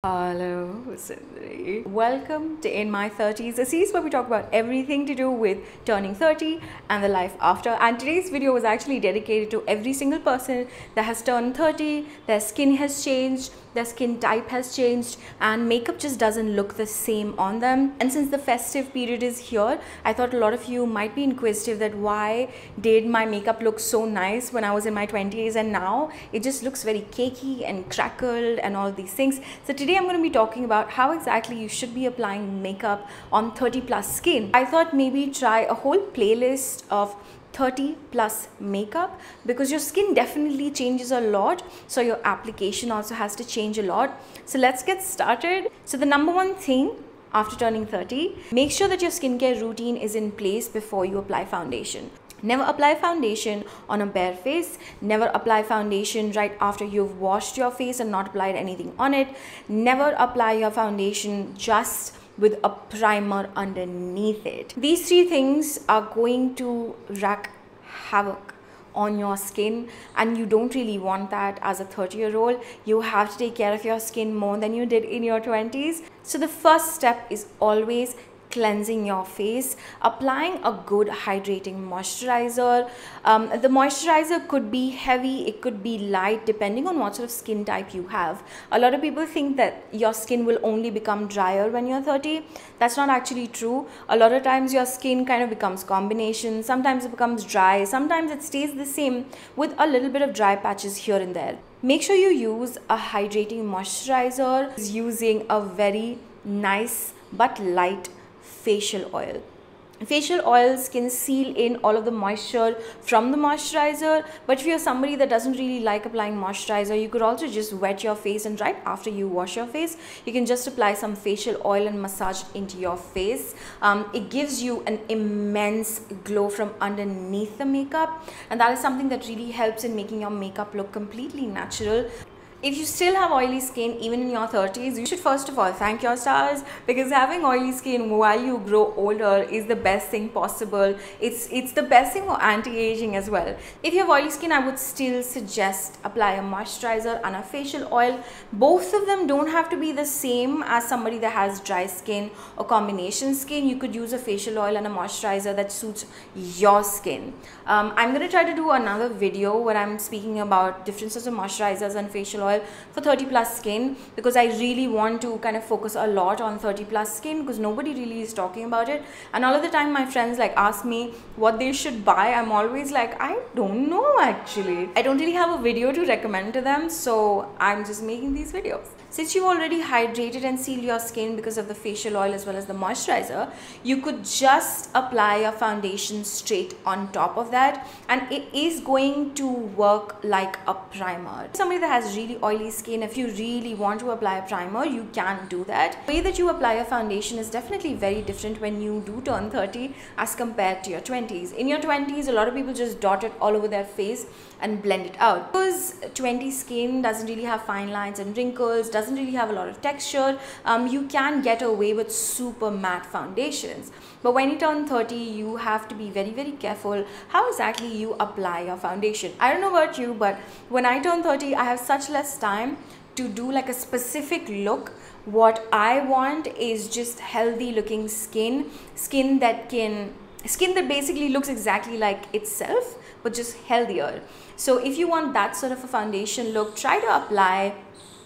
Hello, Sindri. Welcome to In My 30s, a series where we talk about everything to do with turning 30 and the life after. And today's video was actually dedicated to every single person that has turned 30, their skin has changed, their skin type has changed, and makeup just doesn't look the same on them. And since the festive period is here, I thought a lot of you might be inquisitive that why did my makeup look so nice when I was in my 20s and now it just looks very cakey and crackled and all these things. So today I'm going to be talking about how exactly you should be applying makeup on 30 plus skin. I thought maybe try a whole playlist of 30 plus makeup because your skin definitely changes a lot, so your application also has to change a lot. So let's get started. So the number one thing after turning 30, make sure that your skincare routine is in place before you apply foundation. Never apply foundation on a bare face. Never apply foundation right after you've washed your face and not applied anything on it. Never apply your foundation just with a primer underneath it. These three things are going to wreak havoc on your skin, and you don't really want that as a 30-year-old. You have to take care of your skin more than you did in your 20s. So the first step is always cleansing your face, applying a good hydrating moisturizer. The moisturizer could be heavy, it could be light, depending on what sort of skin type you have. A lot of people think that your skin will only become drier when you're 30. That's not actually true. A lot of times your skin kind of becomes combination. Sometimes it becomes dry, sometimes it stays the same with a little bit of dry patches here and there. Make sure you use a hydrating moisturizer using a very nice but light facial oil. Facial oils can seal in all of the moisture from the moisturizer, but if you're somebody that doesn't really like applying moisturizer, you could also just wet your face, and right after you wash your face, you can just apply some facial oil and massage into your face. It gives you an immense glow from underneath the makeup, and that is something that really helps in making your makeup look completely natural. If you still have oily skin even in your 30s, you should first of all thank your stars, because having oily skin while you grow older is the best thing possible. It's the best thing for anti-aging as well. If you have oily skin, I would still suggest apply a moisturizer and a facial oil. Both of them don't have to be the same as somebody that has dry skin or combination skin. You could use a facial oil and a moisturizer that suits your skin. I'm going to try to do another video where I'm speaking about differences of moisturizers and facial oil for 30 plus skin, because I really want to kind of focus a lot on 30 plus skin because nobody really is talking about it. And all of the time my friends like ask me what they should buy. I'm always like, I don't know actually. I don't really have a video to recommend to them, so I'm just making these videos. Since you've already hydrated and sealed your skin because of the facial oil as well as the moisturizer, you could just apply your foundation straight on top of that, and it is going to work like a primer. Somebody that has really oily skin, if you really want to apply a primer, you can do that. The way that you apply a foundation is definitely very different when you do turn 30 as compared to your 20s. In your 20s, a lot of people just dot it all over their face and blend it out. Because 20 skin doesn't really have fine lines and wrinkles, doesn't really have a lot of texture, you can get away with super matte foundations. But when you turn 30, you have to be very, very careful how exactly you apply your foundation. I don't know about you, but when I turn 30, I have such less time to do like a specific look. What I want is just healthy looking skin that basically looks exactly like itself, but just healthier. So if you want that sort of a foundation look, try to apply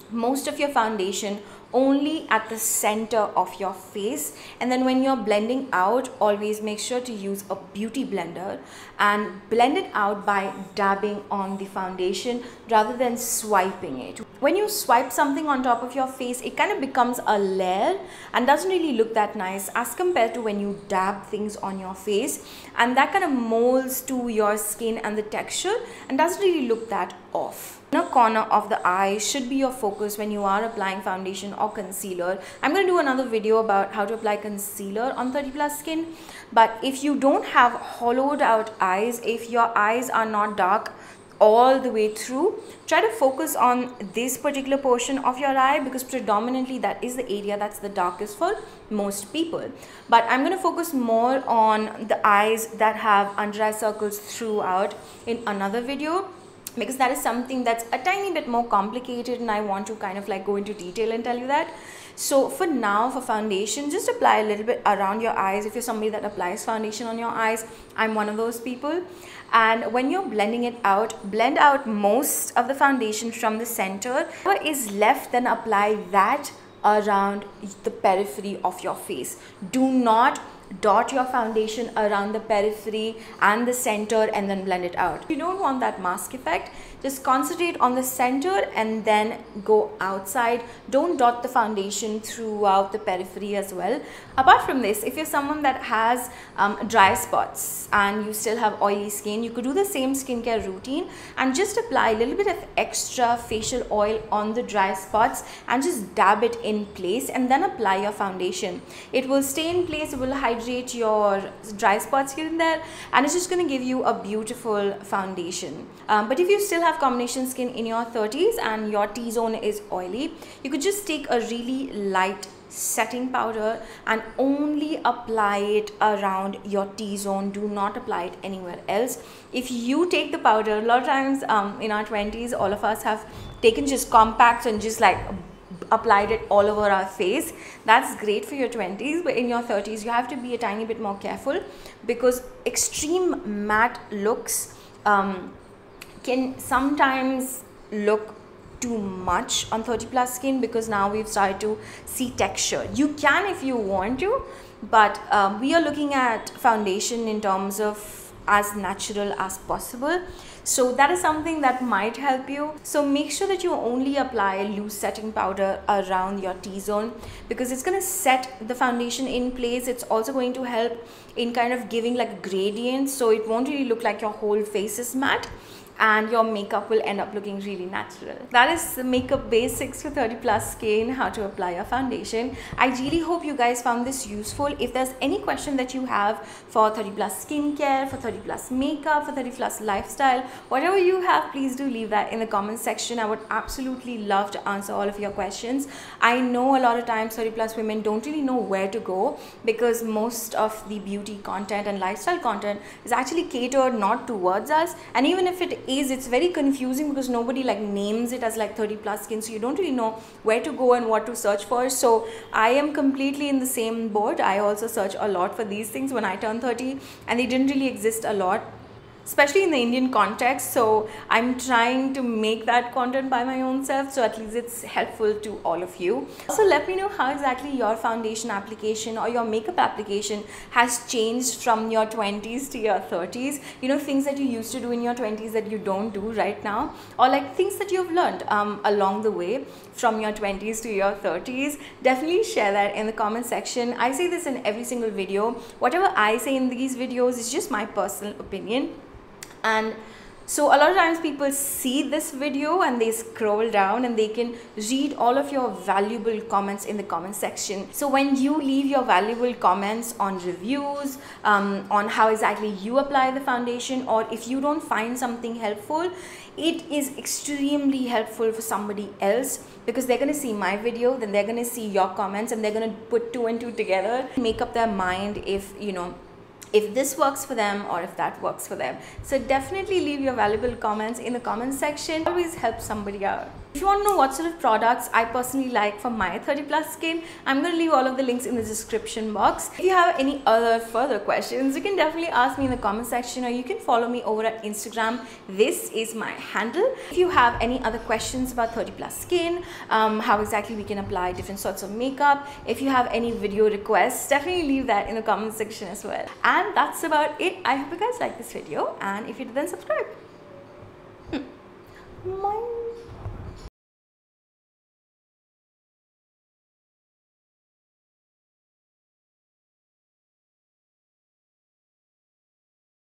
most of your foundation only at the center of your face, and then when you're blending out, always make sure to use a beauty blender and blend it out by dabbing on the foundation rather than swiping it. When you swipe something on top of your face, it kind of becomes a layer and doesn't really look that nice as compared to when you dab things on your face, and that kind of molds to your skin and the texture and doesn't really look that off. Inner corner of the eye should be your focus when you are applying foundation or concealer. I'm going to do another video about how to apply concealer on 30 plus skin, but if you don't have hollowed out eyes, if your eyes are not dark all the way through, try to focus on this particular portion of your eye, because predominantly that is the area that's the darkest for most people. But I'm going to focus more on the eyes that have under eye circles throughout in another video. because that is something that's a tiny bit more complicated, and I want to kind of like go into detail and tell you that. So for now, for foundation, just apply a little bit around your eyes. If you're somebody that applies foundation on your eyes, I'm one of those people. And when you're blending it out, blend out most of the foundation from the center. Whatever is left, then apply that around the periphery of your face. Do not dot your foundation around the periphery and the center and then blend it out. You don't want that mask effect. Just concentrate on the center and then go outside. Don't dot the foundation throughout the periphery as well. Apart from this, if you're someone that has dry spots and you still have oily skin, you could do the same skincare routine and just apply a little bit of extra facial oil on the dry spots and just dab it in place and then apply your foundation. It will stay in place, it will hydrate your dry spots here and there, and it's just going to give you a beautiful foundation. But if you still have combination skin in your 30s and your T-zone is oily, you could just take a really light setting powder and only apply it around your T-zone. Do not apply it anywhere else. If you take the powder, a lot of times in our 20s, all of us have taken just compacts and just like applied it all over our face. That's great for your 20s, but in your 30s you have to be a tiny bit more careful, because extreme matte looks can sometimes look too much on 30 plus skin, because now we've started to see texture. You can if you want to, but we are looking at foundation in terms of as natural as possible. So that is something that might help you. So make sure that you only apply a loose setting powder around your T-zone, because it's going to set the foundation in place. It's also going to help in kind of giving like a gradient, so it won't really look like your whole face is matte, and your makeup will end up looking really natural. That is the makeup basics for 30 plus skin, how to apply your foundation. I really hope you guys found this useful. If there's any question that you have for 30 plus skincare, for 30 plus makeup, for 30 plus lifestyle, whatever you have, please do leave that in the comment section. I would absolutely love to answer all of your questions. I know a lot of times 30 plus women don't really know where to go, because most of the beauty content and lifestyle content is actually catered not towards us, and even if it is, it's very confusing because nobody like names it as like 30 plus skin, so you don't really know where to go and what to search for. So I am completely in the same boat. I also search a lot for these things when I turned 30, and they didn't really exist a lot, especially in the Indian context. So I'm trying to make that content by my own self, so at least it's helpful to all of you. So let me know how exactly your foundation application or your makeup application has changed from your 20s to your 30s. You know, things that you used to do in your 20s that you don't do right now, or like things that you've learned along the way from your 20s to your 30s. Definitely share that in the comment section. I say this in every single video. Whatever I say in these videos is just my personal opinion. And so a lot of times people see this video and they scroll down and they can read all of your valuable comments in the comment section. So when you leave your valuable comments on reviews, on how exactly you apply the foundation, or if you don't find something helpful, it is extremely helpful for somebody else, because they're going to see my video, then they're going to see your comments, and they're going to put 2 and 2 together, make up their mind if, you know, if this works for them or if that works for them. So definitely leave your valuable comments in the comment section. Always help somebody out. If you want to know what sort of products I personally like for my 30 plus skin, I'm going to leave all of the links in the description box. If you have any other further questions, you can definitely ask me in the comment section, or you can follow me over at Instagram. This is my handle. If you have any other questions about 30 plus skin, how exactly we can apply different sorts of makeup, if you have any video requests, definitely leave that in the comment section as well. And that's about it. I hope you guys like this video, and if you did, then subscribe.